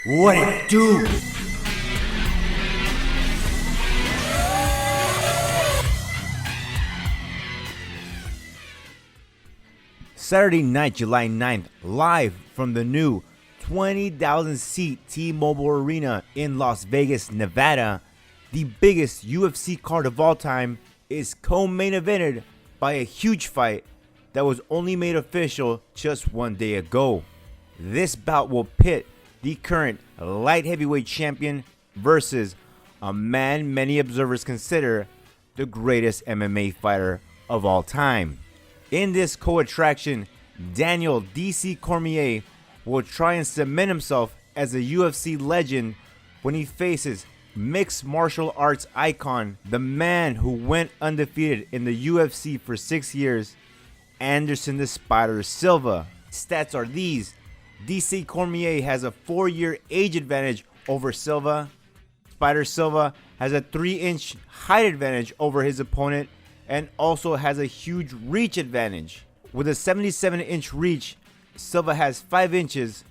What it do? Saturday night, July 9th, live from the new 20,000 seat T-Mobile Arena in Las Vegas, Nevada, the biggest UFC card of all time is co-main evented by a huge fight that was only made official just one day ago. This bout will pit the current light heavyweight champion versus a man many observers consider the greatest MMA fighter of all time. In this co-attraction, Daniel DC Cormier will try and cement himself as a UFC legend when he faces mixed martial arts icon, the man who went undefeated in the UFC for 6 years, Anderson the Spider Silva. Stats are these: DC Cormier has a 4-year age advantage over Silva. Spider Silva has a 3-inch height advantage over his opponent and also has a huge reach advantage. With a 77-inch reach, Silva has 5 inches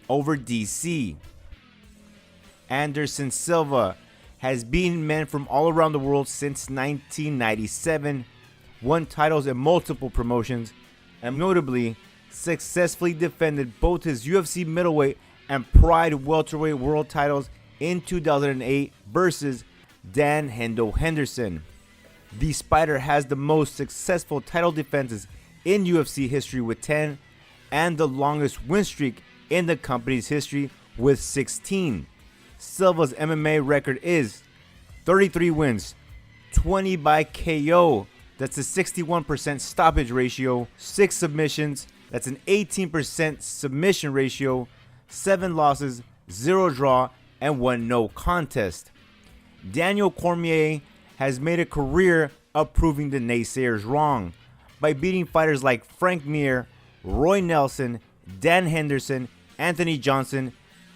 over DC. Anderson Silva has beaten men from all around the world since 1997, won titles in multiple promotions, and notably successfully defended both his UFC middleweight and Pride welterweight world titles in 2008 versus Dan Hendo Henderson. The Spider has the most successful title defenses in UFC history with 10 and the longest win streak in the company's history with 16. Silva's MMA record is 33 wins, 20 by KO, that's a 61% stoppage ratio, 6 submissions, that's an 18% submission ratio, 7 losses, 0 draw, and 1 no contest. Daniel Cormier has made a career of proving the naysayers wrong by beating fighters like Frank Mir, Roy Nelson, Dan Henderson, Anthony Johnson,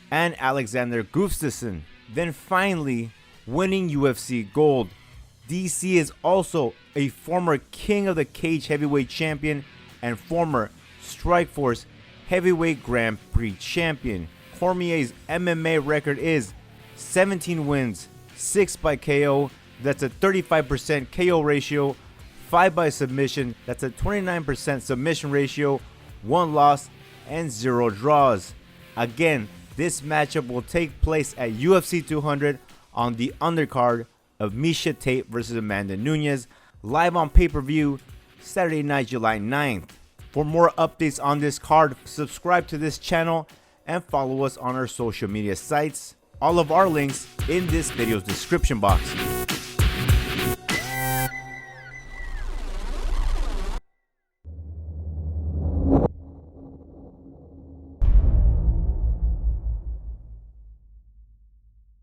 and Alexander Gustafsson. Then finally winning UFC gold. DC is also a former King of the Cage heavyweight champion and former Strikeforce heavyweight Grand Prix champion. Cormier's MMA record is 17 wins, 6 by KO, that's a 35% KO ratio, 5 by submission, that's a 29% submission ratio, 1 loss, and 0 draws. Again, this matchup will take place at UFC 200 on the undercard of Miesha Tate versus Amanda Nunes, live on pay-per-view Saturday night, July 9th. For more updates on this card, subscribe to this channel and follow us on our social media sites. All of our links in this video's description box.